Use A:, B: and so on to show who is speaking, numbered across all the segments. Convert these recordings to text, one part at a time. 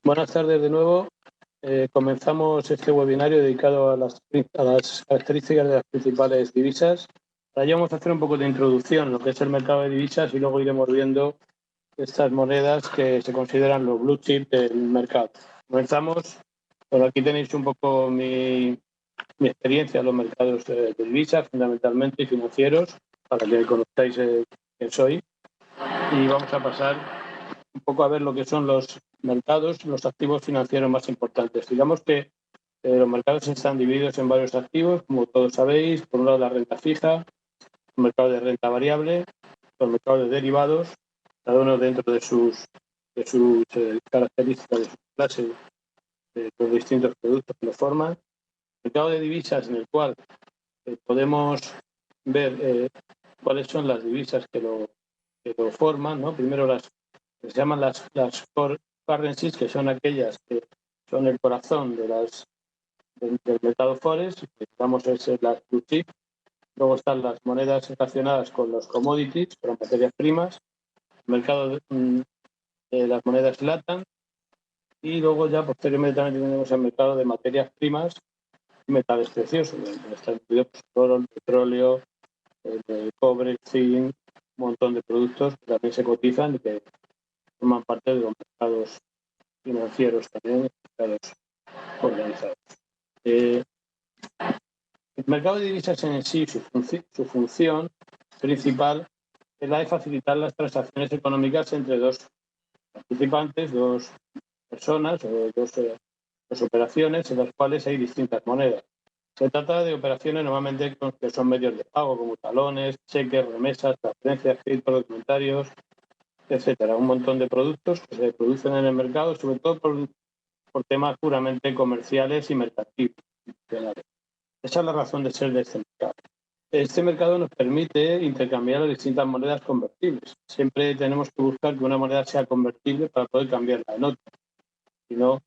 A: Buenas tardes de nuevo. Comenzamos este webinario dedicado a las características de las principales divisas. Para ello vamos a hacer un poco de introducción a lo que es el mercado de divisas y luego iremos viendo estas monedas que se consideran los blue chip del mercado. Comenzamos. Bueno, aquí tenéis un poco mi experiencia en los mercados de divisas, fundamentalmente y financieros, para que conozcáis quién soy. Y vamos a pasar un poco a ver lo que son los mercados, los activos financieros más importantes. Digamos que los mercados están divididos en varios activos, como todos sabéis. Por un lado, la renta fija, el mercado de renta variable, los mercados de derivados, cada uno dentro de sus características, de su clase, de los distintos productos que lo forman. El mercado de divisas, en el cual podemos ver cuáles son las divisas que lo forman, ¿no? Primero las que se llaman las core currencies, que son aquellas que son el corazón del mercado forex, que digamos es las blue chip. Luego están las monedas relacionadas con los commodities, con las materias primas, el mercado de las monedas LATAM, y luego ya posteriormente también tenemos el mercado de materias primas y metales preciosos, donde está incluido oro, el petróleo, el cobre, zinc, un montón de productos que también se cotizan y que forman parte de los mercados financieros también, mercados organizados. El mercado de divisas en sí, su función principal es la de facilitar las transacciones económicas entre dos participantes, dos personas o dos operaciones en las cuales hay distintas monedas. Se trata de operaciones normalmente que son medios de pago, como talones, cheques, remesas, transferencias, créditos documentarios, etcétera. Un montón de productos que se producen en el mercado, sobre todo por temas puramente comerciales y mercantiles. Esa es la razón de ser de este mercado. Este mercado nos permite intercambiar las distintas monedas convertibles. Siempre tenemos que buscar que una moneda sea convertible para poder cambiarla en otra. Si no,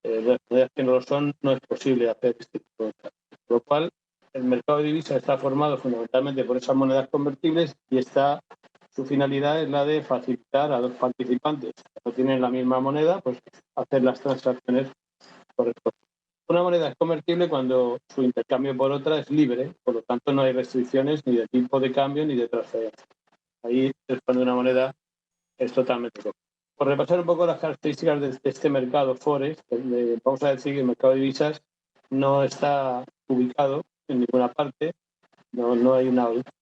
A: las monedas que no lo son, no es posible hacer este tipo de cosas. Por lo cual, el mercado de divisas está formado fundamentalmente por esas monedas convertibles y su finalidad es la de facilitar a dos participantes que no tienen la misma moneda, pues hacer las transacciones correspondientes. Una moneda es convertible cuando su intercambio por otra es libre, por lo tanto no hay restricciones ni de tipo de cambio ni de transferencia. Ahí es cuando una moneda es totalmente convertible. Por repasar un poco las características de este mercado Forex, vamos a decir que el mercado de divisas no está ubicado en ninguna parte, no hay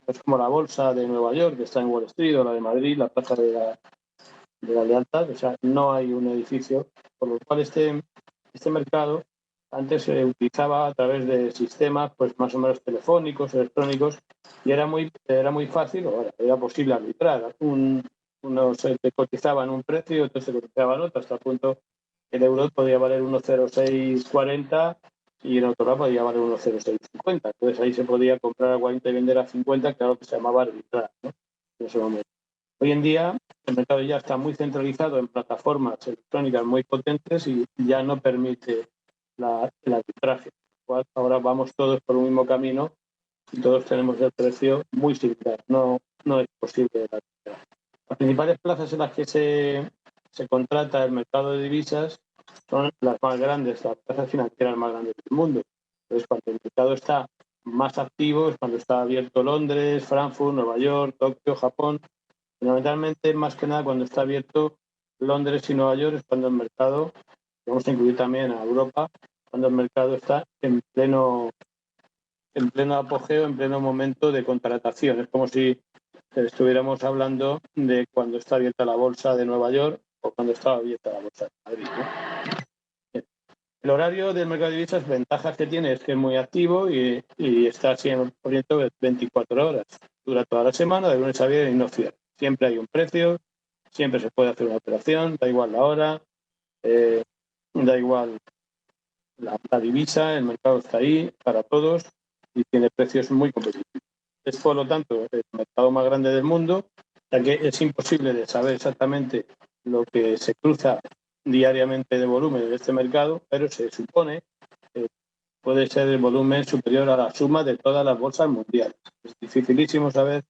A: es como la bolsa de Nueva York, que está en Wall Street, o la de Madrid, la plaza de la Lealtad, o sea, no hay un edificio, por lo cual este mercado antes se utilizaba a través de sistemas pues más o menos telefónicos, electrónicos, y era muy fácil, o era posible arbitrar. Unos se cotizaban un precio, otros se cotizaban otro, hasta el punto que el euro podía valer 1,0640 y en otro lado podía valer 1,0650. Entonces ahí se podía comprar a 40 y vender a 50, claro que se llamaba arbitrar, ¿no? En ese momento. Hoy en día el mercado ya está muy centralizado en plataformas electrónicas muy potentes y ya no permite el arbitraje. Ahora vamos todos por un mismo camino y todos tenemos el precio muy similar. No es posible el arbitraje. Las principales plazas en las que se contrata el mercado de divisas son las más grandes, las plazas financieras más grandes del mundo. Entonces, cuando el mercado está más activo es cuando está abierto Londres, Frankfurt, Nueva York, Tokio, Japón. Fundamentalmente, más que nada, cuando está abierto Londres y Nueva York es cuando el mercado, vamos a incluir también a Europa, cuando el mercado está en pleno apogeo, en pleno momento de contratación. Es como si estuviéramos hablando de cuando está abierta la bolsa de Nueva York o cuando estaba abierta la bolsa de Madrid, ¿no? El horario del mercado de divisas, ventajas que tiene es que es muy activo y está siempre poniendo 24 horas. Dura toda la semana, de lunes a viernes y no cierra. Siempre hay un precio, siempre se puede hacer una operación, da igual la hora, da igual la divisa, el mercado está ahí para todos y tiene precios muy competitivos. Es, por lo tanto, el mercado más grande del mundo, ya que es imposible de saber exactamente lo que se cruza diariamente de volumen de este mercado, pero se supone que puede ser el volumen superior a la suma de todas las bolsas mundiales. Es dificilísimo saber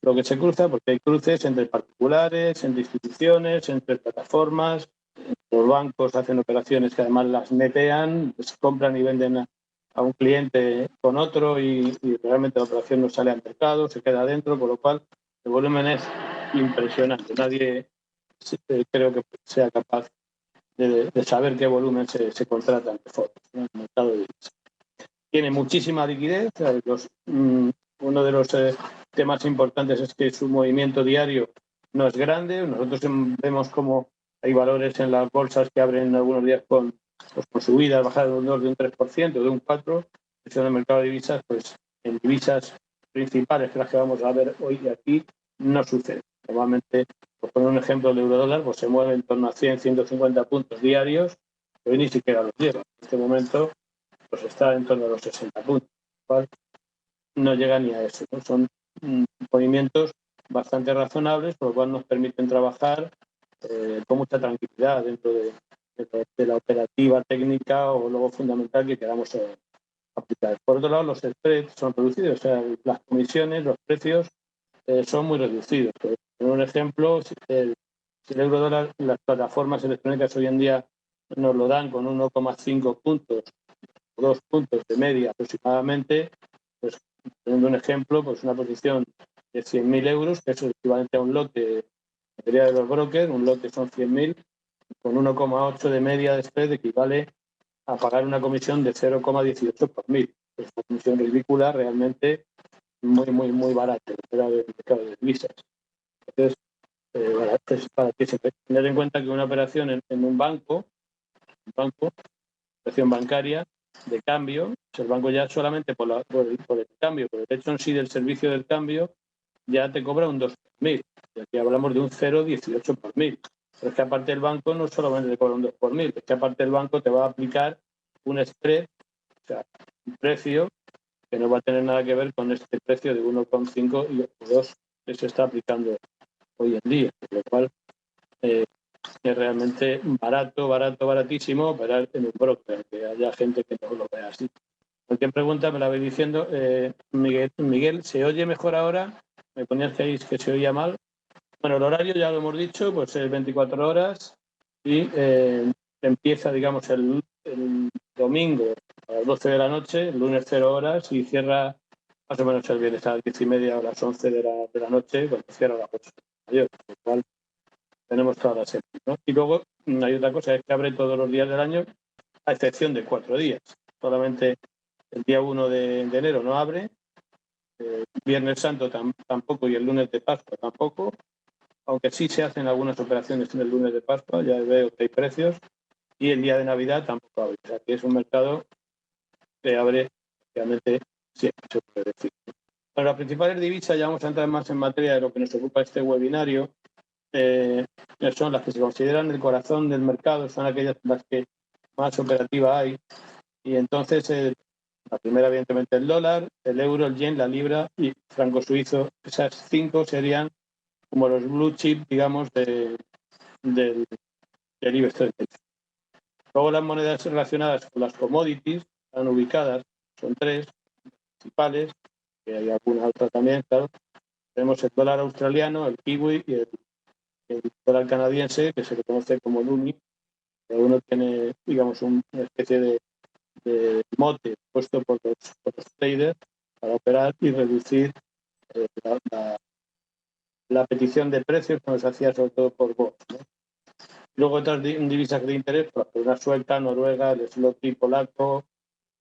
A: lo que se cruza porque hay cruces entre particulares, entre instituciones, entre plataformas, los bancos hacen operaciones que además las netean, pues compran y venden a un cliente con otro y realmente la operación no sale al mercado, se queda dentro, con lo cual el volumen es impresionante. Nadie creo que sea capaz de saber qué volumen se contrata en el mercado de divisas. Tiene muchísima liquidez. Uno de los temas importantes es que su movimiento diario no es grande. Nosotros vemos como hay valores en las bolsas que abren algunos días con subidas, bajadas de un 2, de un 3%, de un 4%. En el mercado de divisas, pues en divisas principales, que las que vamos a ver hoy aquí, no sucede. Normalmente, por poner un ejemplo, el euro-dólar pues se mueve en torno a 100, 150 puntos diarios, que hoy ni siquiera los llega. En este momento pues está en torno a los 60 puntos, ¿vale? No llega ni a eso, ¿no? Son movimientos bastante razonables, por lo cual nos permiten trabajar con mucha tranquilidad dentro de la operativa técnica o luego fundamental que queramos aplicar. Por otro lado, los spreads son reducidos, o sea, las comisiones, los precios son muy reducidos. Por un ejemplo, si el euro dólar, las plataformas electrónicas hoy en día nos lo dan con 1,5 puntos, 2 puntos de media aproximadamente, pues poniendo un ejemplo, pues una posición de 100.000 euros, que es el equivalente a un lote, en teoría de los brokers, un lote son 100.000, con 1,8 de media de spread equivale a pagar una comisión de 0,18 por mil. Es una comisión ridícula, realmente muy barata en el mercado de divisas. Entonces, es para que se tener en cuenta que una operación en un banco, operación bancaria de cambio, pues el banco ya solamente por el cambio, por el hecho en sí del servicio del cambio, ya te cobra un 2 por mil. Y aquí hablamos de un 0,18 por mil. Pero es que aparte el banco no solamente te cobra un 2 por mil, es que aparte el banco te va a aplicar un spread, o sea, un precio que no va a tener nada que ver con este precio de 1,5 y 2 que se está aplicando hoy en día, por lo cual es realmente baratísimo operar en un broker, que haya gente que no lo vea así. Cualquier pregunta me la vais diciendo. Miguel, ¿se oye mejor ahora? Me ponías que se oía mal. Bueno, el horario ya lo hemos dicho, pues es 24 horas y empieza, digamos, el domingo a las 12 de la noche, el lunes 0 horas y cierra más o menos el viernes a las 10:30 o a las 11 de la noche, cuando cierra a las 8 de la noche, con lo cual tenemos todas las semanas, ¿no? Y luego hay otra cosa, es que abre todos los días del año, a excepción de 4 días. Solamente el día 1 de enero no abre, Viernes Santo tampoco y el lunes de Pascua tampoco, aunque sí se hacen algunas operaciones en el lunes de Pascua, ya veo que hay precios, y el día de Navidad tampoco abre. O sea, que es un mercado que abre realmente siempre, se puede decir. Bueno, las principales divisas, ya vamos a entrar más en materia de lo que nos ocupa este webinario, son las que se consideran el corazón del mercado, son aquellas las que más operativa hay. Y entonces, la primera, evidentemente, el dólar, el euro, el yen, la libra y franco suizo. Esas 5 serían como los blue chip, digamos, del IBEX 35. Luego las monedas relacionadas con las commodities están ubicadas, son 3 principales, que hay alguna otra también, claro. Tenemos el dólar australiano, el kiwi y el dólar canadiense, que se le conoce como LUNI. Cada uno tiene, digamos, una especie de mote puesto por los traders para operar y reducir la petición de precios que nos hacía sobre todo por bots, ¿no? Luego otras divisas de interés, pues la sueca, noruega, el zloty polaco,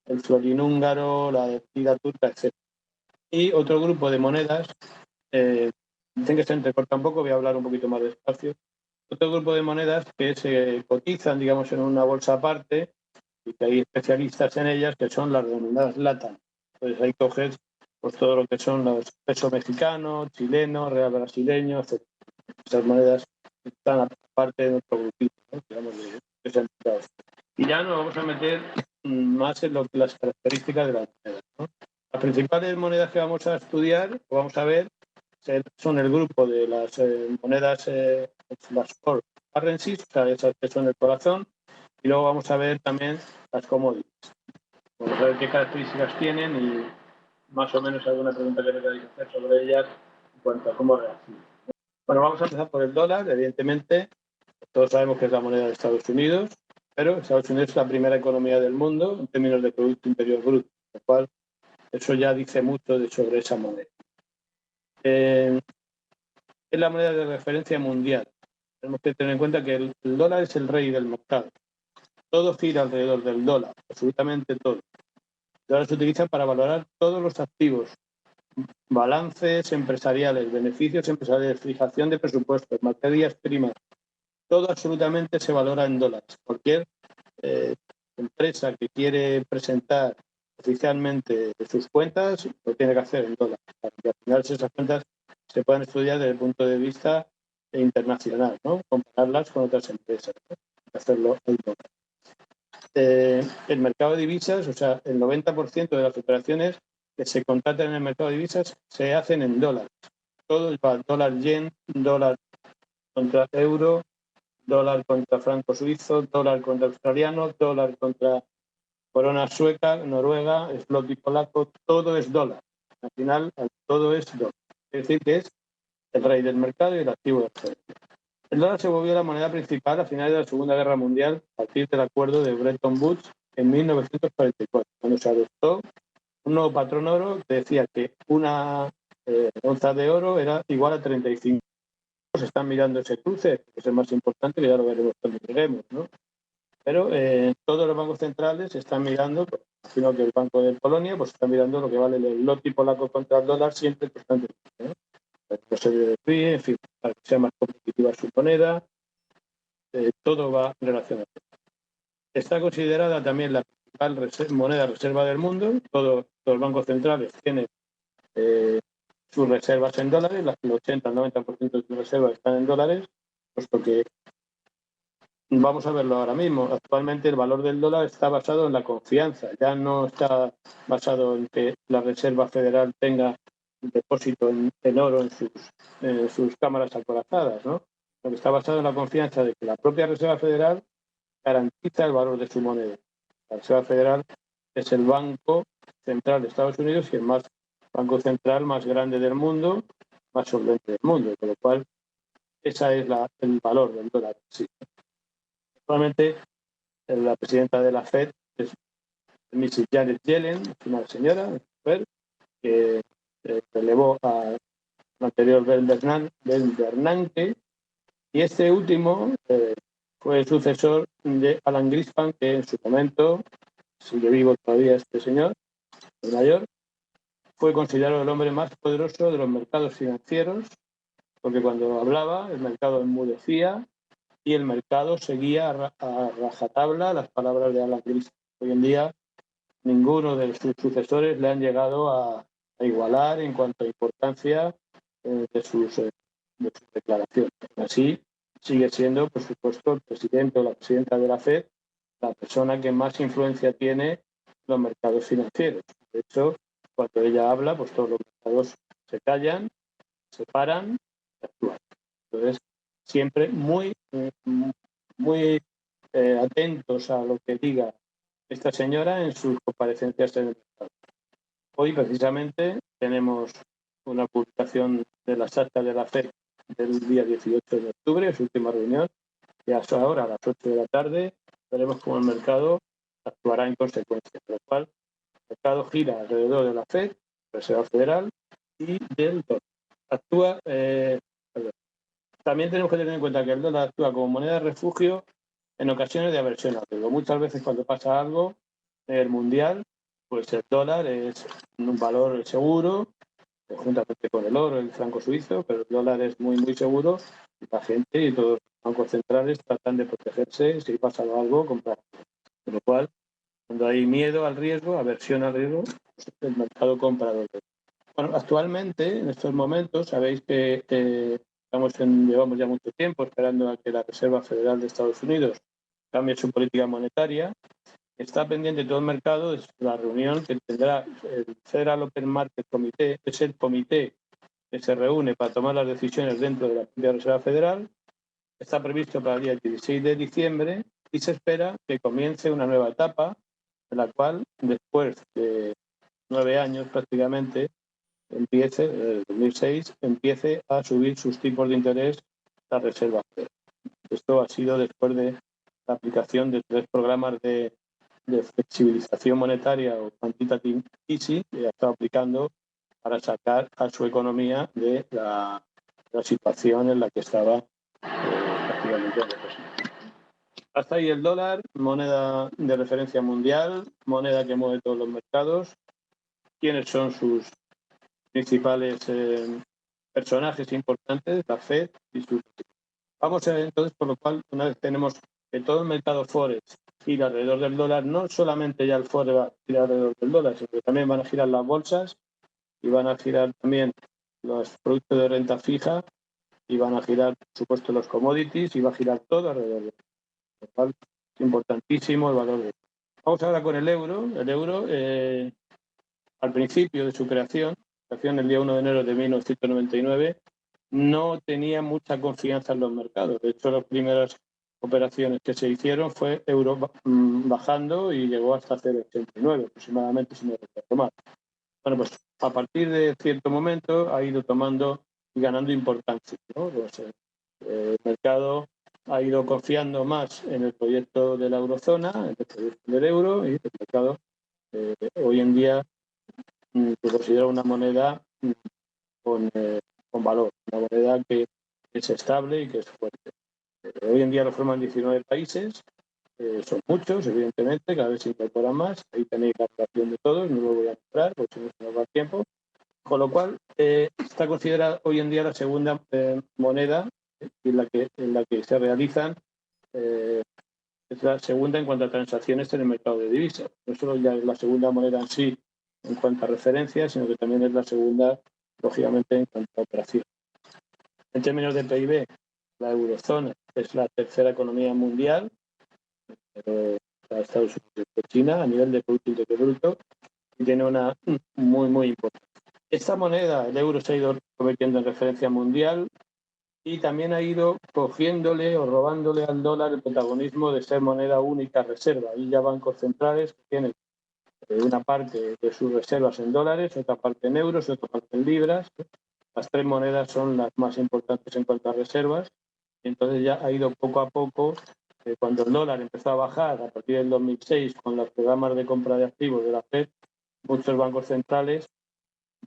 A: el florín húngaro, la lira turca, etc. Y otro grupo de monedas, dicen que se entrecorta un poco, voy a hablar un poquito más despacio. Otro grupo de monedas que se cotizan, digamos, en una bolsa aparte y que hay especialistas en ellas, que son las denominadas LATAM. Entonces ahí coges pues, todo lo que son los pesos mexicanos, chilenos, real brasileño, etc. Esas monedas están aparte de nuestro grupito, ¿no? Digamos, de presentados. Y ya nos vamos a meter más en las características de las monedas, ¿no? Las principales monedas que vamos a estudiar, o vamos a ver, son el grupo de las monedas, las core currencies, o sea, esas que son el corazón, y luego vamos a ver también las commodities. Vamos a ver qué características tienen y más o menos alguna pregunta que me queráis hacer sobre ellas en cuanto a cómo reaccionan. Bueno, vamos a empezar por el dólar, evidentemente. todos sabemos que es la moneda de Estados Unidos, pero Estados Unidos es la primera economía del mundo en términos de Producto Interior Bruto, lo cual eso ya dice mucho sobre esa moneda. Es la moneda de referencia mundial. Tenemos que tener en cuenta que el dólar es el rey del mercado. Todo gira alrededor del dólar, absolutamente todo. El dólar se utiliza para valorar todos los activos, balances empresariales, beneficios empresariales, fijación de presupuestos, materias primas. Todo absolutamente se valora en dólares. Cualquier empresa que quiere presentar oficialmente sus cuentas lo tiene que hacer en dólares, para que al final esas cuentas se puedan estudiar desde el punto de vista internacional, ¿no? Compararlas con otras empresas, ¿no? Hacerlo en dólares. El mercado de divisas, o sea, el 90% de las operaciones que se contratan en el mercado de divisas se hacen en dólares. Todo el dólar yen, dólar contra euro, dólar contra franco suizo, dólar contra australiano, dólar contra corona sueca, noruega, zloty polaco, todo es dólar. Al final, todo es dólar. Es decir, que es el rey del mercado y el activo del mercado. El dólar se volvió la moneda principal a finales de la Segunda Guerra Mundial a partir del acuerdo de Bretton Woods en 1944, cuando se adoptó un nuevo patrón oro que decía que una onza de oro era igual a 35. Se están mirando ese cruce, que es el más importante, que ya lo veremos cuando lleguemos, ¿no? Pero todos los bancos centrales están mirando, sino que el Banco de Polonia pues está mirando lo que vale el zloty polaco contra el dólar siempre constantemente, ¿no? Para que no se desvíe, en fin, para que sea más competitiva su moneda, todo va relacionado. Está considerada también la principal moneda reserva del mundo. Todos los bancos centrales tienen sus reservas en dólares, el 80 al 90% de sus reservas están en dólares, puesto que vamos a verlo ahora mismo. Actualmente el valor del dólar está basado en la confianza, ya no está basado en que la Reserva Federal tenga un depósito en oro en sus cámaras acorazadas, ¿no? Lo que está basado en la confianza de que la propia Reserva Federal garantiza el valor de su moneda. La Reserva Federal es el banco central de Estados Unidos y el banco central más grande del mundo, más solvente del mundo, con lo cual ese es el valor del dólar. Sí. Actualmente la presidenta de la FED es Mrs. Janet Yellen, es una señora, una mujer, que relevó al anterior Ben Bernanke, y este último fue el sucesor de Alan Greenspan, que en su momento, sigue vivo todavía este señor, el mayor, fue considerado el hombre más poderoso de los mercados financieros, porque cuando hablaba el mercado enmudecía y el mercado seguía a rajatabla las palabras de Alan Greenspan. Hoy en día ninguno de sus sucesores le han llegado a igualar en cuanto a importancia de sus declaraciones. Así sigue siendo, por supuesto, el presidente o la presidenta de la FED la persona que más influencia tiene en los mercados financieros. De hecho, cuando ella habla, pues todos los mercados se callan, se paran y actúan. Entonces, siempre muy atentos a lo que diga esta señora en sus comparecencias en el mercado. Hoy, precisamente, tenemos una publicación de las actas de la FED del día 18 de octubre, su última reunión, y hasta ahora, a las 8 de la tarde, veremos cómo el mercado actuará en consecuencia, por lo cual el mercado gira alrededor de la FED, Reserva Federal, y del dólar. También tenemos que tener en cuenta que el dólar actúa como moneda de refugio en ocasiones de aversión al riesgo. Muchas veces cuando pasa algo en el mundial, pues el dólar es un valor seguro, juntamente con el oro, el franco suizo, pero el dólar es muy, muy seguro y la gente y todos los bancos centrales tratan de protegerse si pasa algo, comprar. Con lo cual, cuando hay miedo al riesgo, aversión al riesgo, pues el mercado compra dólares. Bueno, actualmente, en estos momentos, sabéis que llevamos ya mucho tiempo esperando a que la Reserva Federal de Estados Unidos cambie su política monetaria. Está pendiente todo el mercado de la reunión que tendrá el Federal Open Market Committee, es el comité que se reúne para tomar las decisiones dentro de la propia Reserva Federal. Está previsto para el día 16 de diciembre y se espera que comience una nueva etapa en la cual, después de 9 años prácticamente, empiece a subir sus tipos de interés la Reserva Federal. Esto ha sido después de la aplicación de 3 programas de flexibilización monetaria o quantitative easing que ha estado aplicando para sacar a su economía de la situación en la que estaba prácticamente. Hasta ahí el dólar, moneda de referencia mundial, moneda que mueve todos los mercados. ¿Quiénes son sus principales personajes importantes? La Fed y sus... Vamos a ver entonces, por lo cual, una vez tenemos que todo el mercado Forex gira alrededor del dólar, no solamente ya el Forex va a girar alrededor del dólar, sino que también van a girar las bolsas y van a girar también los productos de renta fija y van a girar, por supuesto, los commodities y va a girar todo alrededor del dólar. Es importantísimo el valor de... Vamos ahora con el euro. El euro, al principio de su creación el día 1 de enero de 1999, no tenía mucha confianza en los mercados. De hecho, las primeras operaciones que se hicieron fue euro bajando y llegó hasta 0,89 aproximadamente, si no recuerdo mal. Bueno, pues a partir de cierto momento ha ido tomando y ganando importancia, ¿no? Pues, el mercado ha ido confiando más en el proyecto de la eurozona, en el proyecto del euro, y el mercado hoy en día se considera una moneda con valor, una moneda que es estable y que es fuerte. Hoy en día lo forman 19 países, son muchos, evidentemente, cada vez se incorporan más. Ahí tenéis la relación de todos, no lo voy a mostrar porque si no se nos va el tiempo. Con lo cual, está considerada hoy en día la segunda moneda en la que se realizan, es la segunda en cuanto a transacciones en el mercado de divisas. No solo ya es la segunda moneda en sí en cuanto a referencias, sino que también es la segunda, lógicamente, en cuanto a operación. En términos de PIB, la eurozona es la tercera economía mundial, pero Estados Unidos y China a nivel de Producto Interior Bruto, y tiene una muy importante. Esta moneda, el euro, se ha ido convirtiendo en referencia mundial y también ha ido cogiéndole o robándole al dólar el protagonismo de ser moneda única reserva. Ahí ya bancos centrales que tienen una parte de sus reservas en dólares, otra parte en euros, otra parte en libras. Las 3 monedas son las más importantes en cuanto a reservas. Y entonces ya ha ido poco a poco, cuando el dólar empezó a bajar a partir del 2006 con los programas de compra de activos de la Fed, muchos bancos centrales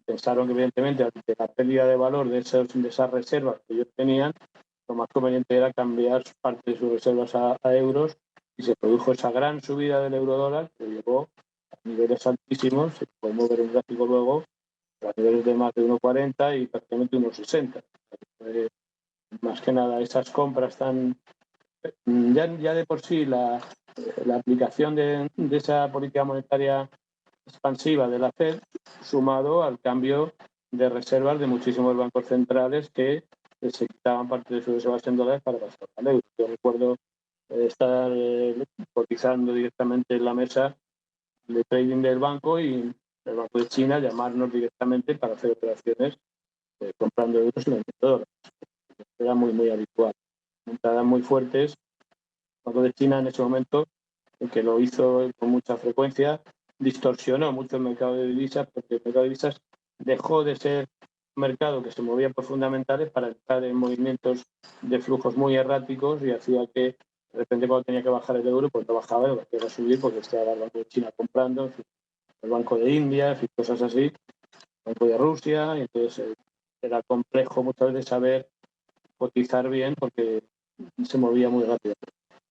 A: pensaron que evidentemente ante la pérdida de valor de esas reservas que ellos tenían, lo más conveniente era cambiar parte de sus reservas a euros, y se produjo esa gran subida del euro dólar que llevó a niveles altísimos. Se podemos ver un gráfico luego a niveles de más de 1,40 y prácticamente 1,60. Más que nada esas compras tan... Ya de por sí la aplicación de esa política monetaria expansiva de la Fed, sumado al cambio de reservas de muchísimos bancos centrales que se quitaban parte de sus reservas en dólares para pasar al euro. Yo recuerdo estar cotizando directamente en la mesa de trading del banco y el Banco de China llamarnos directamente para hacer operaciones comprando euros y vendiendo dólares. Era muy habitual. Entradas muy fuertes. El Banco de China en ese momento, que lo hizo con mucha frecuencia, distorsionó mucho el mercado de divisas, porque el mercado de divisas dejó de ser un mercado que se movía por fundamentales para entrar en movimientos de flujos muy erráticos y hacía que de repente cuando tenía que bajar el euro, pues no bajaba, lo que iba a subir porque estaba el Banco de China comprando, el Banco de India y cosas así, el Banco de Rusia, y entonces era complejo muchas veces saber cotizar bien porque se movía muy rápido.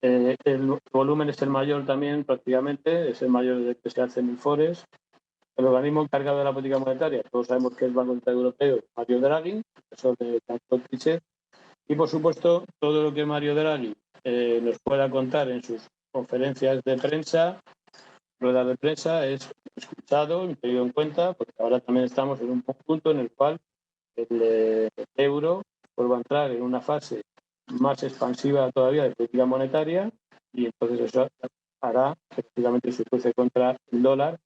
A: El volumen es el mayor también, prácticamente, es el mayor del que se hace en el Forex. El organismo encargado de la política monetaria, todos sabemos que es el Banco Central Europeo, Mario Draghi, profesor de Franco Trichet, y por supuesto todo lo que Mario Draghi nos pueda contar en sus conferencias de prensa, ruedas de prensa, es escuchado y tenido en cuenta, porque ahora también estamos en un punto en el cual el euro vuelve a entrar en una fase más expansiva todavía de política monetaria, y entonces eso hará que prácticamente su cruce contra el dólar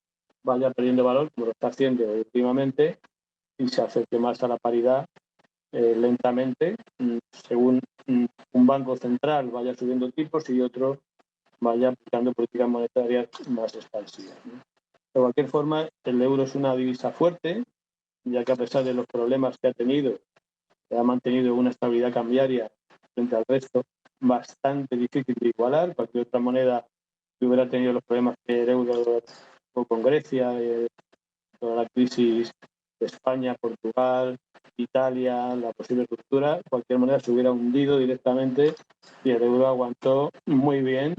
A: vaya perdiendo valor, como lo está haciendo últimamente, y se acerque más a la paridad lentamente, según un banco central vaya subiendo tipos y otro vaya aplicando políticas monetarias más expansivas, ¿no? De cualquier forma, el euro es una divisa fuerte, ya que a pesar de los problemas que ha tenido, ha mantenido una estabilidad cambiaria frente al resto bastante difícil de igualar. Cualquier otra moneda que hubiera tenido los problemas que el euro con Grecia, toda la crisis de España, Portugal, Italia, la posible ruptura, cualquier moneda se hubiera hundido directamente y el euro aguantó muy bien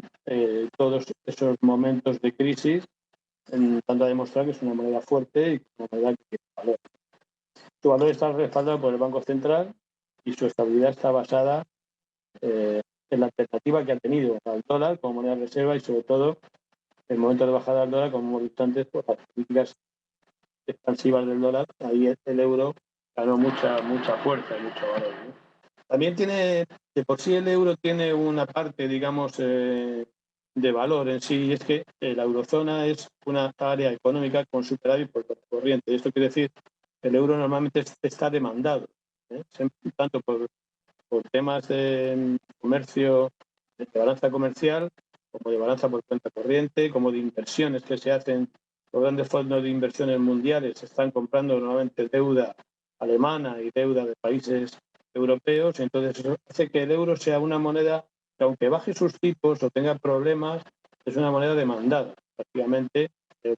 A: todos esos momentos de crisis, tanto a demostrar que es una moneda fuerte y una moneda que tiene valor. Su valor está respaldado por el Banco Central y su estabilidad está basada en la alternativa que ha tenido al dólar como moneda de reserva y sobre todo en el momento de bajada del dólar, como hemos visto antes, pues las políticas expansivas del dólar, ahí el euro ganó mucha fuerza y mucho valor, ¿no? También tiene, de por sí el euro tiene una parte, digamos, de valor en sí, y es que la eurozona es una área económica con superávit por corriente. Esto quiere decir que el euro normalmente está demandado, tanto por temas de comercio, de balanza comercial, como de balanza por cuenta corriente, como de inversiones que se hacen. Los grandes fondos de inversiones mundiales están comprando normalmente deuda alemana y deuda de países europeos, entonces eso hace que el euro sea una moneda que, aunque baje sus tipos o tenga problemas, es una moneda demandada. Prácticamente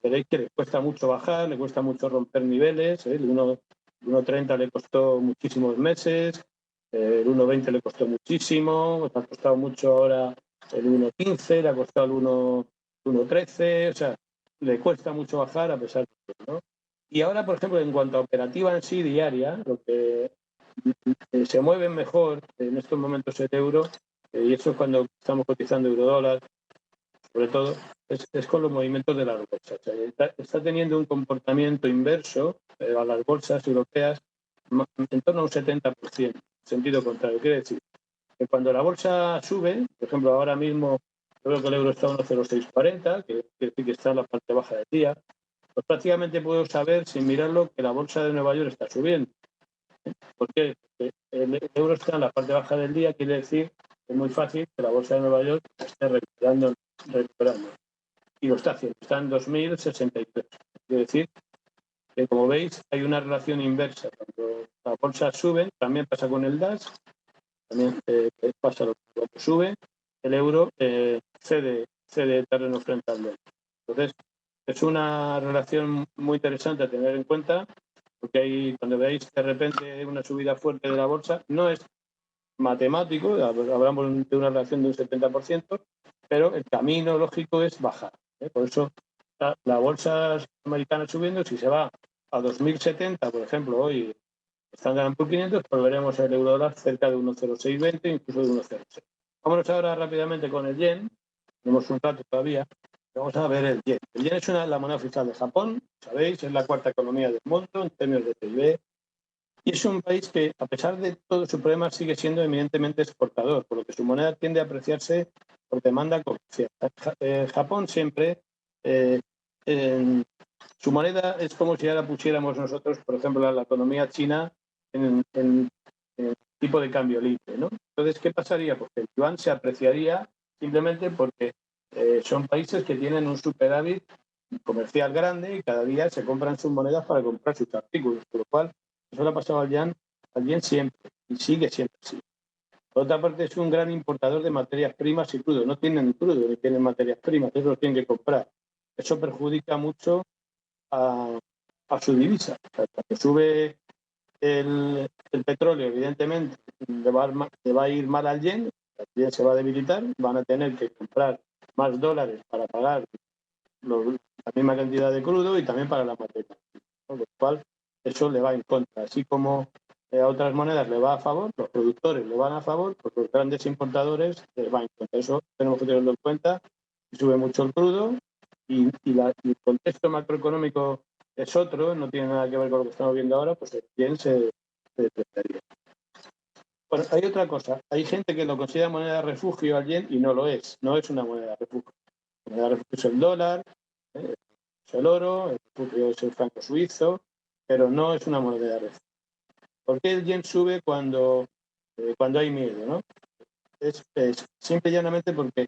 A: veréis que le cuesta mucho bajar, le cuesta mucho romper niveles, el 1,30 le costó muchísimos meses, el 1,20 le costó muchísimo, le ha costado mucho ahora el 1,15, le ha costado el 1,13, o sea, le cuesta mucho bajar a pesar de eso, ¿no? Y ahora, por ejemplo, en cuanto a operativa en sí diaria, lo que se mueve mejor en estos momentos el euro, y eso es cuando estamos cotizando eurodólar, sobre todo, es con los movimientos de las bolsas. O sea, está teniendo un comportamiento inverso a las bolsas europeas en torno a un 70%, sentido contrario. Quiere decir que cuando la bolsa sube, por ejemplo, ahora mismo creo que el euro está a 1,0640, que quiere decir que está en la parte baja del día, pues prácticamente puedo saber, sin mirarlo, que la bolsa de Nueva York está subiendo. ¿Por qué? Porque el euro está en la parte baja del día, quiere decir que es muy fácil que la bolsa de Nueva York esté recuperando. Y lo está haciendo, está en 2063. Quiere decir que, como veis, hay una relación inversa. Cuando las bolsas suben, también pasa con el DAX, también pasa lo que sube, el euro cede terreno frente al dólar. Entonces, es una relación muy interesante a tener en cuenta, porque ahí, cuando veáis de repente una subida fuerte de la bolsa, no es matemático, hablamos de una relación de un 70%, pero el camino lógico es bajar. Por eso la bolsa americana subiendo, si se va a 2070, por ejemplo, hoy están ganando por 500, pues veremos el euro dólar cerca de 1,0620, incluso de 1,06. Vámonos ahora rápidamente con el yen. Tenemos un rato todavía. Vamos a ver el yen. El yen es la moneda oficial de Japón, sabéis, es la cuarta economía del mundo en términos de PIB. Y es un país que, a pesar de todos sus problemas, sigue siendo eminentemente exportador, por lo que su moneda tiende a apreciarse por demanda comercial. Japón siempre, su moneda es como si ahora pusiéramos nosotros, por ejemplo, la economía china en tipo de cambio libre, ¿no? Entonces, ¿qué pasaría? Pues que el yuan se apreciaría simplemente porque son países que tienen un superávit comercial grande y cada día se compran sus monedas para comprar sus artículos, por lo cual eso le ha pasado al yen siempre y sigue siendo así. Por otra parte, es un gran importador de materias primas y crudo. No tienen crudo, ni tienen materias primas, eso lo tienen que comprar. Eso perjudica mucho a su divisa. O sea, cuando sube el petróleo, evidentemente, le va a ir mal al yen, el yen se va a debilitar, van a tener que comprar más dólares para pagar la misma cantidad de crudo y también para la materia, ¿no? Con lo cual eso le va en contra. Así como a otras monedas le va a favor, los productores le van a favor, pues los grandes importadores les va en contra. Eso tenemos que tenerlo en cuenta. Sube mucho el crudo y el contexto macroeconómico es otro, no tiene nada que ver con lo que estamos viendo ahora, pues el yen se depreciaría. Bueno, hay otra cosa. Hay gente que lo considera moneda de refugio al yen y no lo es. No es una moneda de refugio. La moneda de refugio es el dólar, es el oro, el refugio es el franco suizo, pero no es una moneda de refugio. ¿Por qué el yen sube cuando hay miedo, ¿no? Es simple y llanamente porque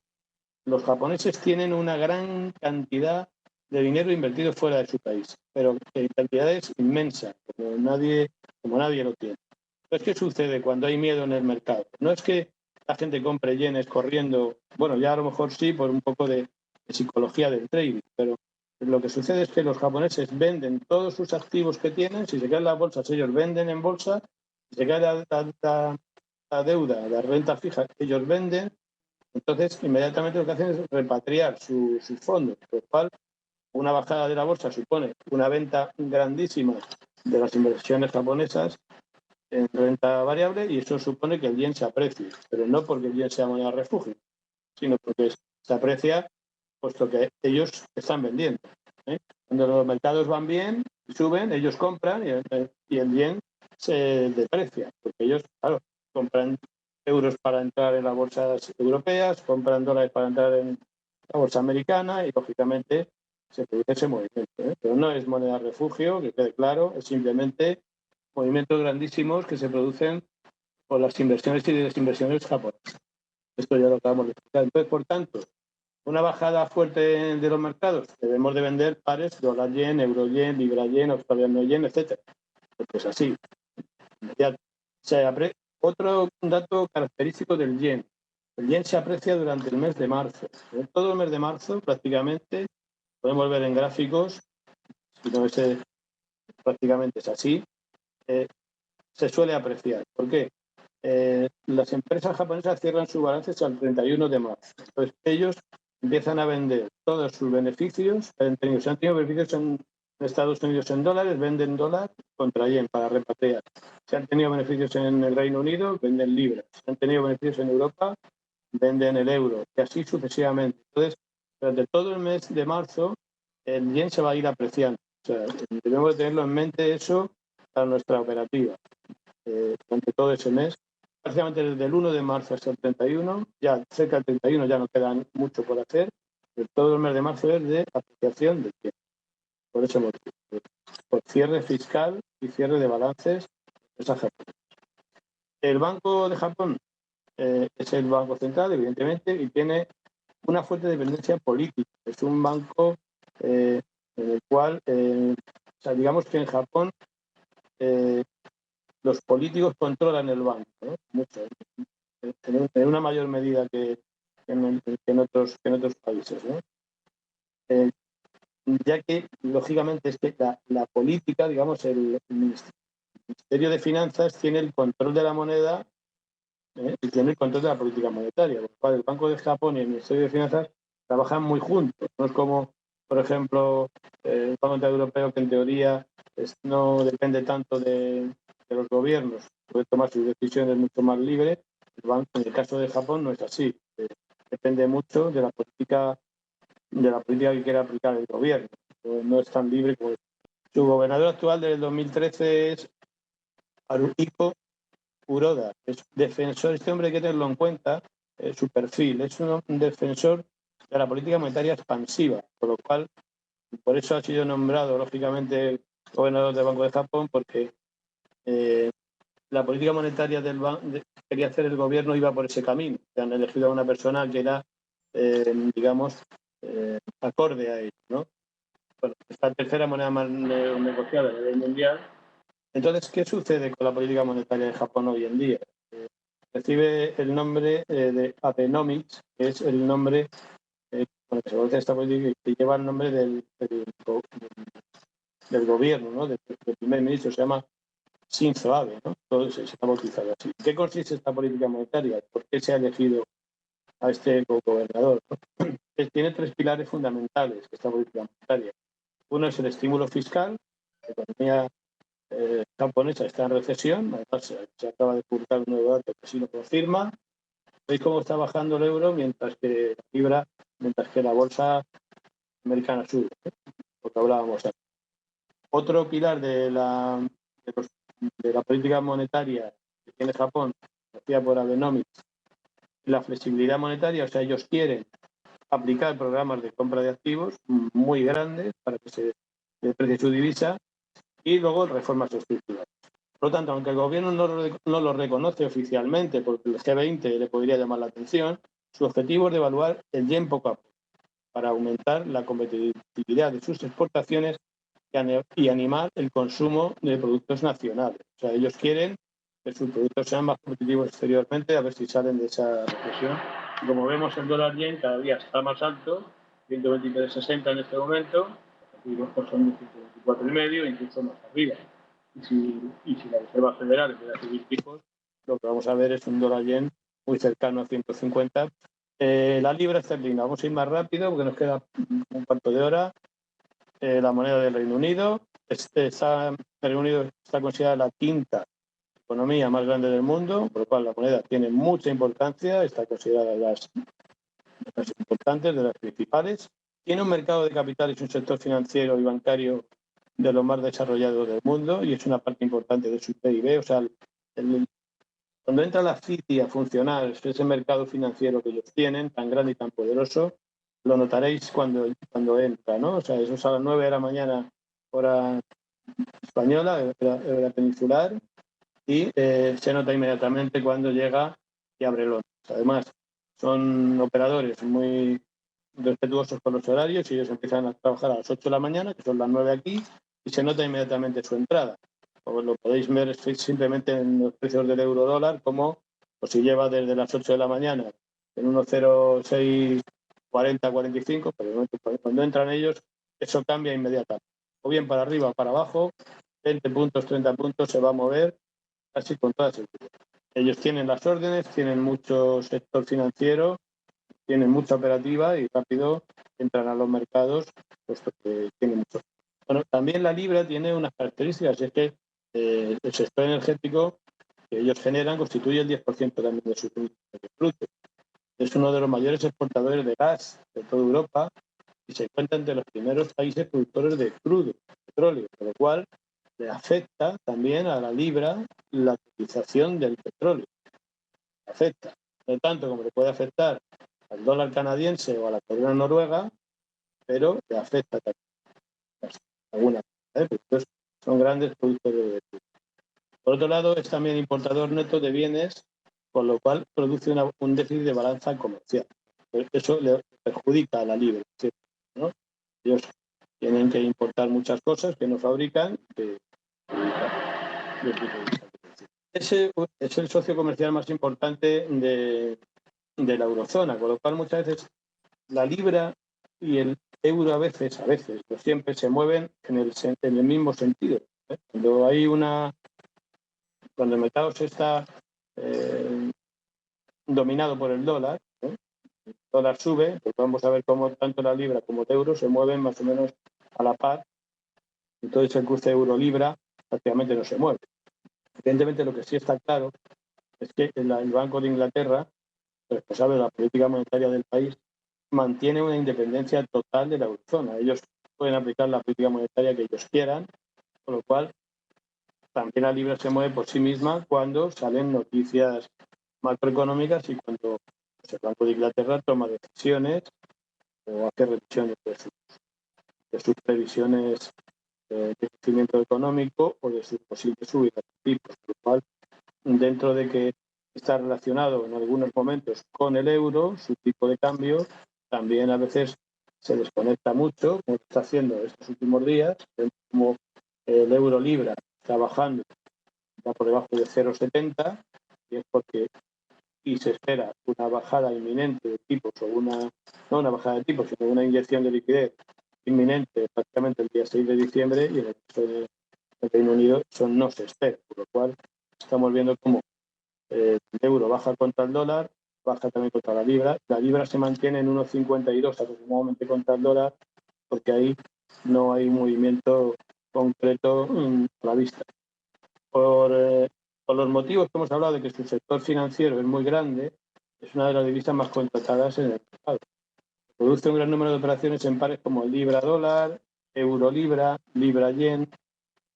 A: los japoneses tienen una gran cantidad de dinero invertido fuera de su país, pero en cantidades inmensas, como nadie lo tiene. Entonces, ¿qué sucede cuando hay miedo en el mercado? No es que la gente compre yenes corriendo. Bueno, ya a lo mejor sí, por un poco de psicología del trading, pero lo que sucede es que los japoneses venden todos sus activos que tienen. Si se caen las bolsas, ellos venden en bolsa. Si se cae la deuda, la renta fija, ellos venden. Entonces, inmediatamente lo que hacen es repatriar sus fondos, por lo cual una bajada de la bolsa supone una venta grandísima de las inversiones japonesas en renta variable, y eso supone que el yen se aprecie, pero no porque el yen sea moneda refugio, sino porque se aprecia puesto que ellos están vendiendo. Cuando los mercados van bien y suben, ellos compran y el yen se deprecia, porque ellos, claro, compran euros para entrar en las bolsas europeas, compran dólares para entrar en la bolsa americana y, lógicamente, se produce ese movimiento. Pero no es moneda refugio, que quede claro, es simplemente movimientos grandísimos que se producen por las inversiones y desinversiones japonesas. Esto ya lo acabamos de explicar. Entonces, por tanto, una bajada fuerte de los mercados, debemos de vender pares dólar-yen, euro-yen, libra-yen, australiano-yen, etc. Porque es así. Ya otro dato característico del yen. El yen se aprecia durante el mes de marzo. Todo el mes de marzo, prácticamente, podemos ver en gráficos, si no es, prácticamente es así, se suele apreciar. ¿Por qué? Las empresas japonesas cierran sus balances al 31 de marzo. Entonces, ellos empiezan a vender todos sus beneficios. Si han tenido beneficios en Estados Unidos en dólares, venden dólar contra yen para repatriar. Si han tenido beneficios en el Reino Unido, venden libras. Si han tenido beneficios en Europa, venden el euro, y así sucesivamente. Entonces, durante todo el mes de marzo, el yen se va a ir apreciando. O sea, debemos de tenerlo en mente eso para nuestra operativa. Durante todo ese mes, prácticamente desde el 1 de marzo hasta el 31, ya cerca del 31 ya no quedan mucho por hacer, pero todo el mes de marzo es de apreciación del yen. Por ese motivo, por cierre fiscal y cierre de balances de esas japonesas. El Banco de Japón es el Banco Central, evidentemente, y tiene una fuerte dependencia política. Es un banco en el cual, o sea, digamos que en Japón los políticos controlan el banco, ¿no? Mucho, en una mayor medida que en otros países, ¿no? Ya que, lógicamente, es que la política, digamos, el Ministerio de Finanzas tiene el control de la moneda y tiene el control de la política monetaria. Por lo cual, el Banco de Japón y el Ministerio de Finanzas trabajan muy juntos. No es como, por ejemplo, el Banco Central Europeo, que en teoría no depende tanto de los gobiernos, puede tomar sus decisiones mucho más libre. En el caso de Japón no es así. Depende mucho de la política que quiera aplicar el gobierno. No es tan libre como su gobernador actual desde el 2013 es Haruhiko Kuroda. Es defensor, este hombre hay que tenerlo en cuenta, su perfil. Es un defensor de la política monetaria expansiva, por lo cual, por eso ha sido nombrado, lógicamente, gobernador del Banco de Japón, porque la política monetaria que quería hacer el gobierno iba por ese camino. Se han elegido a una persona que era, digamos, acorde a ello, ¿no? Bueno, es la tercera moneda más negociada a nivel mundial. Entonces, ¿qué sucede con la política monetaria de Japón hoy en día? Recibe el nombre de Abenomics, que es el nombre con el que se conoce esta política, que lleva el nombre del gobierno, ¿no? del primer ministro. Se llama Shinzo Abe, ¿no? Todo se ha bautizado así. ¿Qué consiste esta política monetaria? ¿Por qué se ha elegido a este gobernador? Tiene tres pilares fundamentales esta política monetaria. Uno es el estímulo fiscal. La economía japonesa está en recesión. Además, se acaba de publicar un nuevo dato que así lo confirma. Veis cómo está bajando el euro mientras que la bolsa americana sube, lo que hablábamos antes. Otro pilar de la política monetaria que tiene Japón, hacía por Abenomics, la flexibilidad monetaria. O sea, ellos quieren aplicar programas de compra de activos muy grandes para que se deprecie su divisa, y luego reformas estructurales. Por lo tanto, aunque el gobierno no lo reconoce oficialmente, porque el G20 le podría llamar la atención, su objetivo es devaluar el yen poco a poco para aumentar la competitividad de sus exportaciones y animar el consumo de productos nacionales. O sea, ellos quieren que sus productos sean más competitivos exteriormente, a ver si salen de esa recesión. Y como vemos, el dólar yen cada día está más alto, 123,60 en este momento, y los son 124,5, incluso más arriba. Y si la Reserva Federal empieza a subir tipos, lo que vamos a ver es un dólar yen muy cercano a 150. La libra esterlina, vamos a ir más rápido porque nos queda un cuarto de hora. La moneda del Reino Unido. El Reino Unido está considerada la quinta economía más grande del mundo, por lo cual la moneda tiene mucha importancia, está considerada de las importantes, de las principales. Tiene un mercado de capitales y un sector financiero y bancario de los más desarrollados del mundo y es una parte importante de su PIB. O sea, cuando entra la Citi a funcionar, ese mercado financiero que ellos tienen, tan grande y tan poderoso, lo notaréis cuando entra, ¿no? O sea, eso es a las 9 de la mañana, hora española, hora peninsular, y se nota inmediatamente cuando llega y abre Londres. Además, son operadores muy respetuosos con los horarios y ellos empiezan a trabajar a las 8 de la mañana, que son las 9 aquí, y se nota inmediatamente su entrada. Pues lo podéis ver simplemente en los precios del euro dólar, como pues, si lleva desde las 8 de la mañana en 1,0640, 45, pero cuando entran ellos, eso cambia inmediatamente. O bien para arriba o para abajo, 20 puntos, 30 puntos se va a mover casi con toda seguridad. Ellos tienen las órdenes, tienen mucho sector financiero, tienen mucha operativa y rápido entran a los mercados, puesto que tienen mucho. Bueno, también la libra tiene unas características, es que el sector energético que ellos generan constituye el 10% también de su producto. Es uno de los mayores exportadores de gas de toda Europa y se encuentra entre los primeros países productores de crudo, petróleo, con lo cual le afecta también a la libra la cotización del petróleo. Afecta, no tanto como le puede afectar al dólar canadiense o a la corona noruega, pero le afecta también alguna. Entonces, son grandes productores de crudo. Por otro lado, es también importador neto de bienes, con lo cual produce un déficit de balanza comercial. Eso le perjudica a la libra, ¿no? Ellos tienen que importar muchas cosas que no fabrican, ese es el socio comercial más importante de la eurozona, con lo cual muchas veces la libra y el euro a veces, pero siempre se mueven en el mismo sentido. Cuando el mercado se está dominado por el dólar, el dólar sube, pues vamos a ver cómo tanto la libra como el euro se mueven más o menos a la par. Entonces el cruce euro-libra prácticamente no se mueve. Evidentemente lo que sí está claro es que el Banco de Inglaterra, responsable de la política monetaria del país, mantiene una independencia total de la eurozona. Ellos pueden aplicar la política monetaria que ellos quieran, con lo cual también la libra se mueve por sí misma cuando salen noticias macroeconómicas y cuando el Banco de Inglaterra toma decisiones o hace revisiones de sus previsiones de crecimiento económico o de sus posibles subidas de tipos, por lo cual, dentro de que está relacionado en algunos momentos con el euro, su tipo de cambio también a veces se desconecta mucho, como está haciendo estos últimos días, como el euro libra está bajando, está por debajo de 0,70, y es porque se espera una bajada inminente de tipos o no una bajada de tipos, sino una inyección de liquidez inminente prácticamente el día 6 de diciembre y en el caso del Reino Unido eso no se espera, por lo cual estamos viendo cómo el euro baja contra el dólar, baja también contra la libra se mantiene en 1,52 aproximadamente contra el dólar porque ahí no hay movimiento concreto a la vista. Por los motivos que hemos hablado de que su sector financiero es muy grande, es una de las divisas más contratadas en el mercado. Produce un gran número de operaciones en pares como libra-dólar, euro-libra, libra-yen,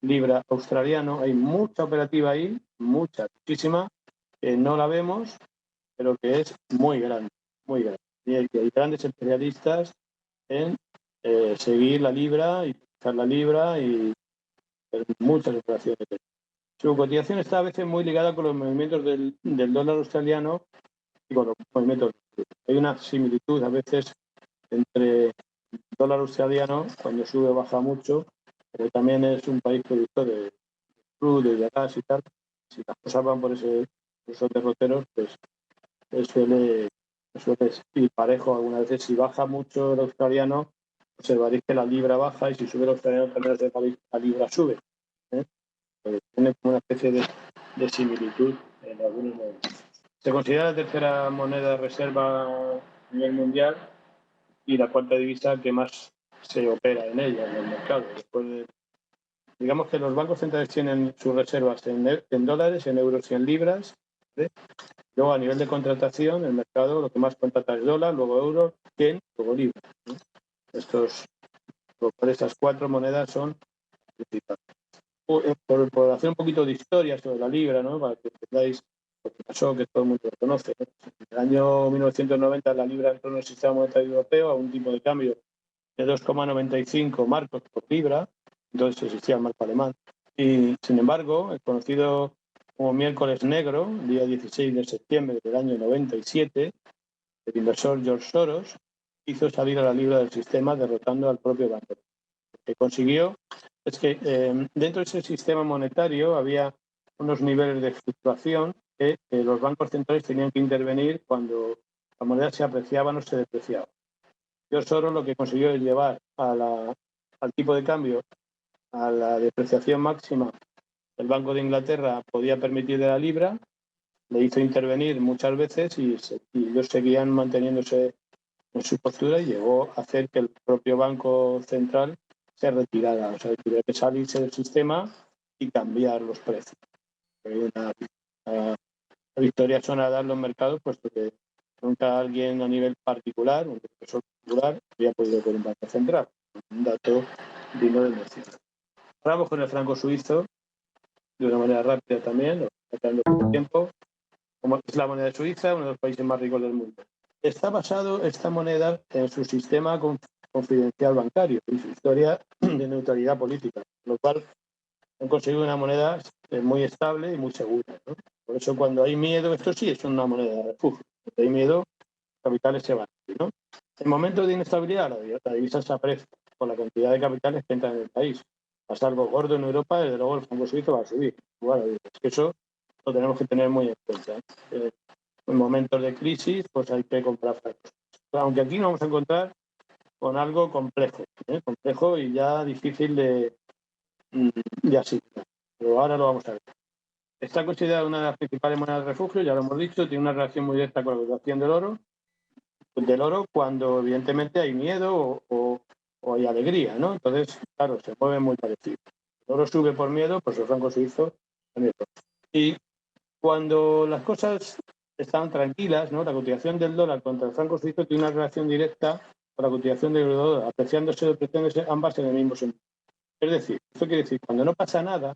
A: libra australiano. Hay mucha operativa ahí, muchísima, que no la vemos, pero que es muy grande, muy grande. Y hay grandes especialistas en seguir la libra y utilizar la libra y muchas operaciones. Su cotización está a veces muy ligada con los movimientos del dólar australiano y con los movimientos. Hay una similitud a veces entre el dólar australiano, cuando sube o baja mucho, pero también es un país productor de crudo y de gas y tal, si las cosas van por esos derroteros, pues suele ir parejo. Algunas veces, si baja mucho el australiano, observaréis que la libra baja, y si sube el australiano también la libra sube. Pues tiene como una especie de similitud en algunos momentos. Se considera la tercera moneda de reserva a nivel mundial y la cuarta divisa que más se opera en ella, en el mercado. Digamos que los bancos centrales tienen sus reservas en dólares, en euros y en libras. Luego, a nivel de contratación, el mercado lo que más contrata es dólar, luego euro, yen, luego libra. Estas cuatro monedas son principales. Por hacer un poquito de historia sobre la libra, ¿no? Para que entendáis lo que pasó, que todo el mundo lo conoce, ¿no? En el año 1990 la libra entró en el sistema monetario europeo a un tipo de cambio de 2,95 marcos por libra, entonces existía el marco alemán. Y, sin embargo, el conocido como miércoles negro, el día 16 de septiembre del año 97, el inversor George Soros hizo salir a la libra del sistema derrotando al propio banco. Lo que consiguió es que dentro de ese sistema monetario había unos niveles de fluctuación que los bancos centrales tenían que intervenir cuando la moneda se apreciaba o se depreciaba. George Soros lo que consiguió es llevar al tipo de cambio a la depreciación máxima que el Banco de Inglaterra podía permitir de la libra, le hizo intervenir muchas veces y ellos seguían manteniéndose en su postura y llegó a hacer que el propio Banco Central se retirara, o sea, tuviera que salirse del sistema y cambiar los precios. Fue una victoria sonada en los mercados, puesto que nunca alguien a nivel particular, un profesor particular, había podido con un banco central. Un dato digno de mención. Vamos con el franco suizo, de una manera rápida también, tratando poco tiempo. Como es la moneda suiza, uno de los países más ricos del mundo. Está basado esta moneda en su sistema confidencial bancario y su historia de neutralidad política, lo cual han conseguido una moneda muy estable y muy segura, ¿no? Por eso, cuando hay miedo, esto sí es una moneda de refugio. Cuando hay miedo, capitales se van, ¿no? En momentos de inestabilidad, la divisa se aprecia por la cantidad de capitales que entran en el país. Pasa algo gordo en Europa, desde luego el franco suizo va a subir. Bueno, es que eso lo tenemos que tener muy en cuenta. En momentos de crisis, pues hay que comprar francos. Aunque aquí nos vamos a encontrar con algo complejo, complejo y ya difícil de asignar. Pero ahora lo vamos a ver. Está considerada una de las principales monedas de refugio, ya lo hemos dicho, tiene una relación muy directa con la cotización del oro cuando evidentemente hay miedo o hay alegría, ¿no? Entonces, claro, se mueve muy parecido. El oro sube por miedo, pues el franco suizo también. Y cuando las cosas están tranquilas, ¿no? La cotización del dólar contra el franco suizo tiene una relación directa con la cotización del euro, apreciándose o depreciándose ambas en el mismo sentido. Es decir, esto quiere decir, cuando no pasa nada,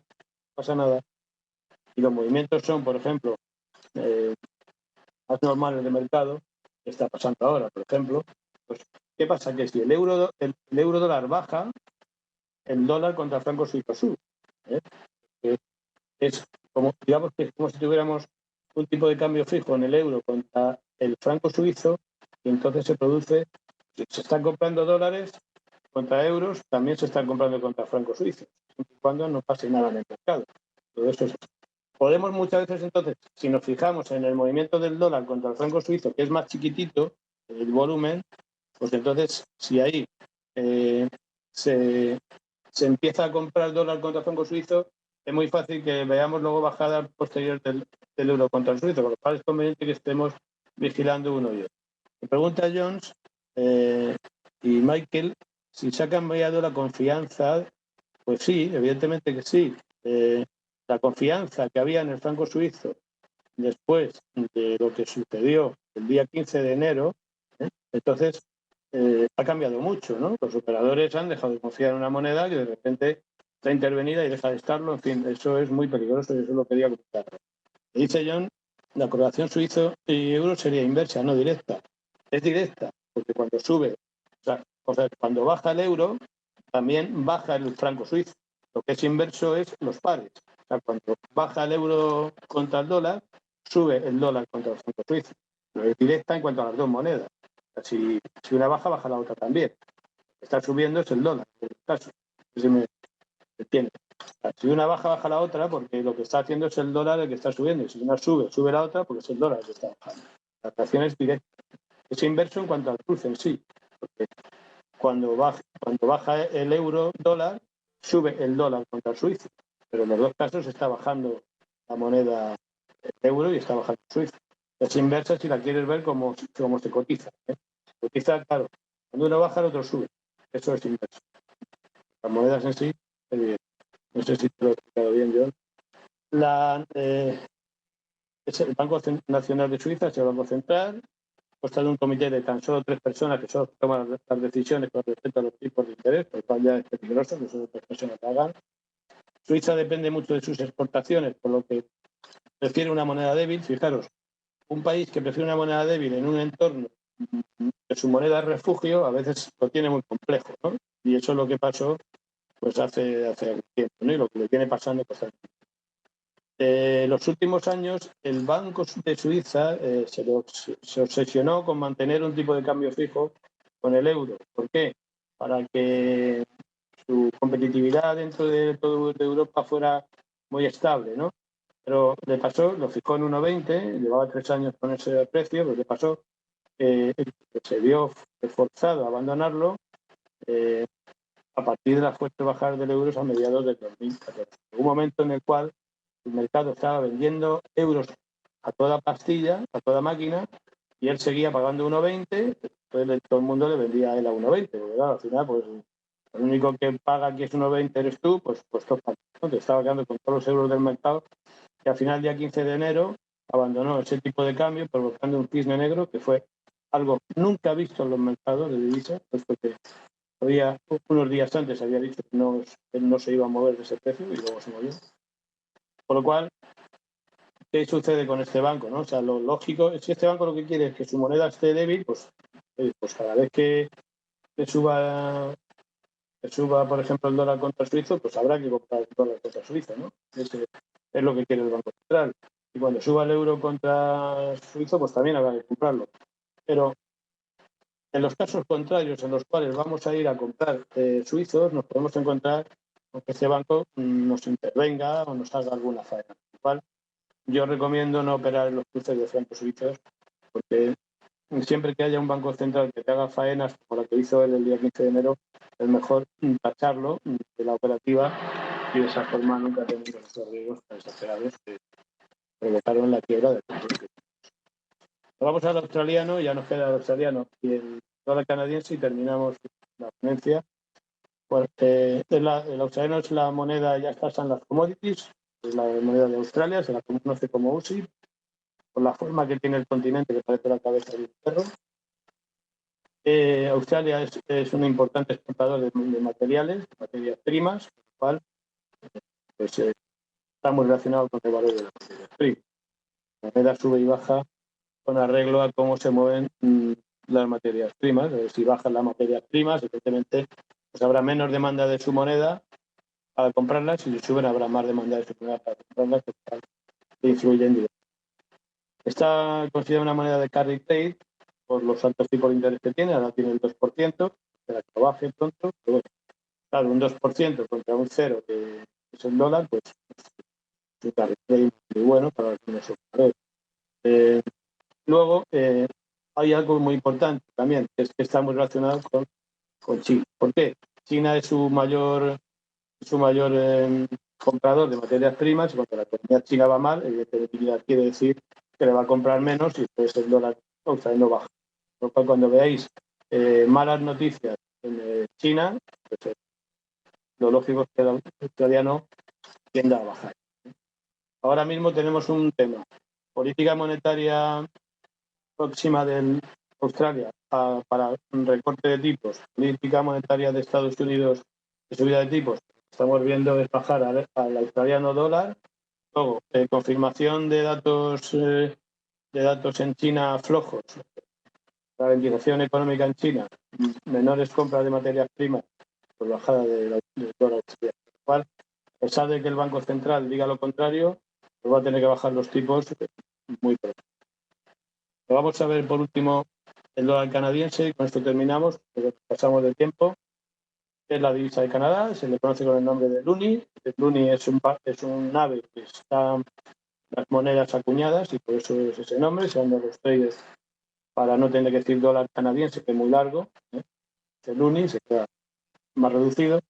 A: y los movimientos son, por ejemplo, más normales de mercado, que está pasando ahora, por ejemplo, pues, ¿qué pasa? Que si el euro dólar baja, el dólar contra el franco suizo sube. Es como, digamos, que es como si tuviéramos un tipo de cambio fijo en el euro contra el franco suizo, y entonces se están comprando dólares contra euros, también se están comprando contra franco suizo, siempre y cuando no pase nada en el mercado. Todo eso podemos muchas veces, entonces, si nos fijamos en el movimiento del dólar contra el franco suizo, que es más chiquitito, el volumen, pues entonces, si ahí se empieza a comprar dólar contra el franco suizo, es muy fácil que veamos luego bajadas posteriores del euro contra el suizo, con lo cual es conveniente que estemos vigilando uno y otro. Me pregunta Jones y Michael si se ha cambiado la confianza. Pues sí, evidentemente que sí. La confianza que había en el franco suizo después de lo que sucedió el día 15 de enero, entonces ha cambiado mucho, ¿no? Los operadores han dejado de confiar en una moneda que de repente está intervenida y deja de estarlo. En fin, eso es muy peligroso y eso lo quería comentar. Dice John, la correlación suizo y euro sería inversa, no directa. Es directa, porque cuando sube, o sea, cuando baja el euro, también baja el franco suizo. Lo que es inverso es los pares. O sea, cuando baja el euro contra el dólar, sube el dólar contra el franco suizo. Pero es directa en cuanto a las dos monedas. O sea, si una baja, baja la otra también. Lo que está subiendo es el dólar, en el caso. ¿Se me entiende? Si una baja, baja la otra, porque lo que está haciendo es el dólar el que está subiendo. Y si una sube, sube la otra, porque es el dólar el que está bajando. La relación es directa. Es inverso en cuanto al cruce en sí. Porque cuando baja el euro dólar, sube el dólar contra el suizo. Pero en los dos casos está bajando la moneda euro y está bajando el suizo. Es inversa si la quieres ver como se cotiza. Se cotiza, claro. Cuando uno baja, el otro sube. Eso es inverso. Las monedas en sí, es bien. No sé si te lo he explicado bien, John. Es el Banco Nacional de Suiza, es el Banco Central, consta de un comité de tan solo 3 personas que solo toman las decisiones con respecto a los tipos de interés, por lo cual ya es peligroso que solo 3 personas lo hagan. Suiza depende mucho de sus exportaciones, por lo que prefiere una moneda débil. Fijaros, un país que prefiere una moneda débil en un entorno que su moneda es refugio, a veces lo tiene muy complejo, ¿no? Y eso es lo que pasó pues hace algún tiempo, ¿no? Y lo que le viene pasando constantemente. Los últimos años, el Banco de Suiza se obsesionó con mantener un tipo de cambio fijo con el euro. ¿Por qué? Para que su competitividad dentro de toda Europa fuera muy estable, ¿no? Pero le pasó, lo fijó en 1,20, llevaba 3 años con ese precio, pero le pasó que se vio forzado a abandonarlo a partir de las fuertes bajadas del euro a mediados del 2014. Un momento en el cual el mercado estaba vendiendo euros a toda pastilla, a toda máquina, y él seguía pagando 1,20, entonces todo el mundo le vendía a él a 1,20, porque claro, al final, pues el único que paga aquí es 1,20 eres tú, pues ¿no? Te estaba quedando con todos los euros del mercado, y al final, día 15 de enero, abandonó ese tipo de cambio, provocando un cisne negro que fue algo nunca visto en los mercados de divisas, pues porque unos días antes había dicho que no se iba a mover de ese precio y luego se movió. Por lo cual, ¿qué sucede con este banco? ¿No? O sea, lo lógico es que este banco lo que quiere es que su moneda esté débil, pues cada vez que suba, por ejemplo, el dólar contra el suizo, pues habrá que comprar el dólar contra el suizo, ¿no? Es lo que quiere el Banco Central. Y cuando suba el euro contra el suizo, pues también habrá que comprarlo. Pero en los casos contrarios en los cuales vamos a ir a comprar suizos, nos podemos encontrar con que este banco nos intervenga o nos haga alguna faena. Por lo cual, yo recomiendo no operar en los cruces de francos suizos, porque siempre que haya un banco central que te haga faenas como la que hizo él el día 15 de enero, es mejor tacharlo de la operativa y de esa forma nunca tener estos riesgos tan exagerados que provocaron la quiebra del banco. Vamos al australiano, ya nos queda el australiano y el dólar canadiense y terminamos la ponencia. Pues, el australiano es la moneda, ya está en las commodities, es la moneda de Australia, se la conoce como USI, por la forma que tiene el continente, que parece la cabeza de un perro. Australia es un importante exportador de materiales primas, lo cual pues, está muy relacionado con el valor de las materias primas. La moneda sube y baja con arreglo a cómo se mueven las materias primas. Si bajan las materias primas, evidentemente pues habrá menos demanda de su moneda para comprarlas, y si suben habrá más demanda de su moneda para comprarlas, que influyen directamente. Está considerada una moneda de carry trade por los altos tipos de interés que tiene, ahora tiene el 2%, espera que baje pronto, pero bueno, claro, un 2% contra un 0 que es el dólar, pues es un carry trade muy bueno para algunos operadores. Luego, hay algo muy importante también, que es que está muy relacionado con China. ¿Por qué? China es su mayor comprador de materias primas, y cuando la economía china va mal, evidentemente quiere decir que le va a comprar menos y entonces el dólar australiano baja. Por lo cual, cuando veáis malas noticias en China, pues lo lógico es que el australiano tienda a bajar. Ahora mismo tenemos un tema: política monetaria próxima de Australia para un recorte de tipos, política monetaria de Estados Unidos de subida de tipos. Estamos viendo es bajar al australiano dólar. Luego, confirmación de datos en China flojos, ralentización económica en China, menores compras de materias primas por bajada del dólar australiano. Lo cual, a pesar de que el Banco Central diga lo contrario, pues va a tener que bajar los tipos muy pronto. Vamos a ver por último el dólar canadiense, y con esto terminamos, porque pasamos de tiempo. es la divisa de Canadá, se le conoce con el nombre de luni. El luni es un ave que está las monedas acuñadas y por eso es ese nombre, se llaman los traders para no tener que decir dólar canadiense, que es muy largo, el luni se queda más reducido.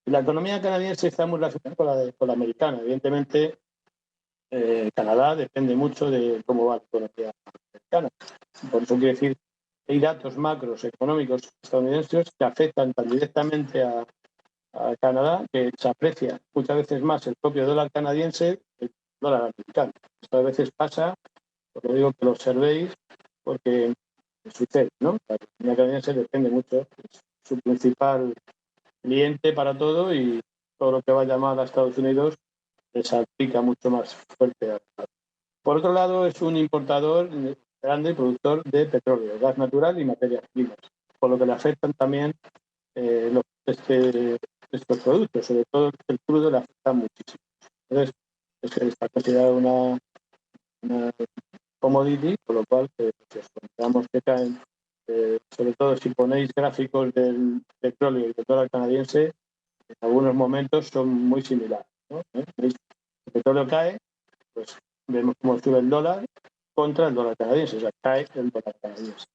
A: Y la economía canadiense está muy relacionada con la americana. Evidentemente, Canadá depende mucho de cómo va la economía americana. Por eso quiere decir que hay datos macros económicos estadounidenses que afectan tan directamente a Canadá que se aprecia muchas veces más el propio dólar canadiense que el dólar americano. Esto a veces pasa, por lo digo que lo observéis, porque sucede, ¿no? La economía canadiense depende mucho, es su principal cliente para todo y todo lo que va a llamar a Estados Unidos les aplica mucho más fuerte. Por otro lado, es un importador grande y productor de petróleo, gas natural y materias primas, por lo que le afectan también estos productos, sobre todo el crudo le afecta muchísimo. Entonces, está considerado una commodity, por lo cual consideramos que caen, sobre todo si ponéis gráficos del petróleo y del dólar canadiense, en algunos momentos son muy similares, ¿no? El petróleo cae, pues vemos cómo sube el dólar contra el dólar canadiense, o sea, cae el dólar canadiense.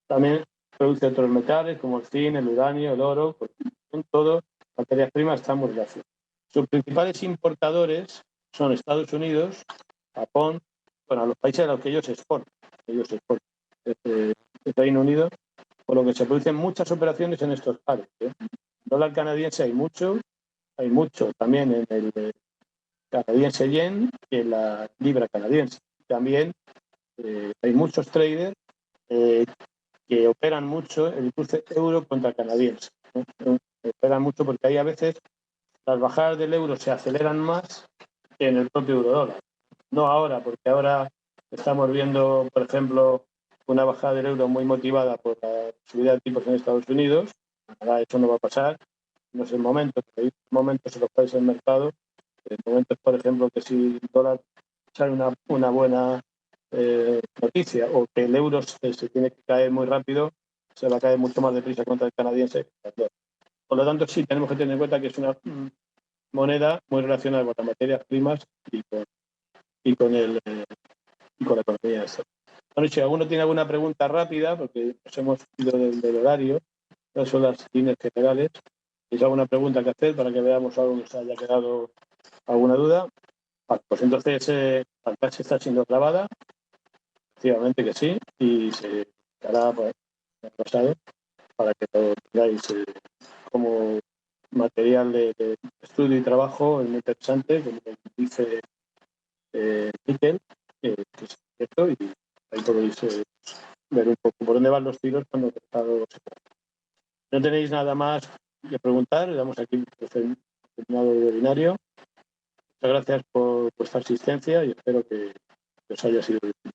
A: También produce otros metales como el zinc, el uranio, el oro, pues, en todo, materias primas están muy relacionadas. Sus principales importadores son Estados Unidos, Japón, bueno, los países a los que ellos exportan el Reino Unido, por lo que se producen muchas operaciones en estos pares. El dólar canadiense hay mucho también en el canadiense yen y en la libra canadiense. También hay muchos traders que operan mucho el cruce euro contra canadiense. Operan mucho porque ahí a veces las bajadas del euro se aceleran más que en el propio euro dólar. No ahora, porque ahora estamos viendo, por ejemplo, una bajada del euro muy motivada por la subida de tipos en Estados Unidos. Ahora eso no va a pasar. No es el momento, pero hay momentos en los países del mercado. Momentos, por ejemplo, que si el dólar sale una buena noticia o que el euro se tiene que caer muy rápido, se va a caer mucho más deprisa contra el canadiense. Por lo tanto, sí, tenemos que tener en cuenta que es una moneda muy relacionada con las materias primas y con la economía. Bueno, si alguno tiene alguna pregunta rápida, porque nos hemos ido del horario, esas son las líneas generales. Si hay alguna pregunta que hacer para que veamos algo que os haya quedado alguna duda. Vale, pues entonces la clase está siendo grabada, efectivamente que sí, y se hará pues, pasado para que lo tengáis como material de estudio y trabajo muy interesante, como dice Miquel, que es cierto, y ahí podéis ver un poco por dónde van los tiros cuando el mercado se puede. No tenéis nada más que preguntar, le damos aquí terminado el webinario. Muchas gracias por vuestra asistencia y espero que os haya sido útil.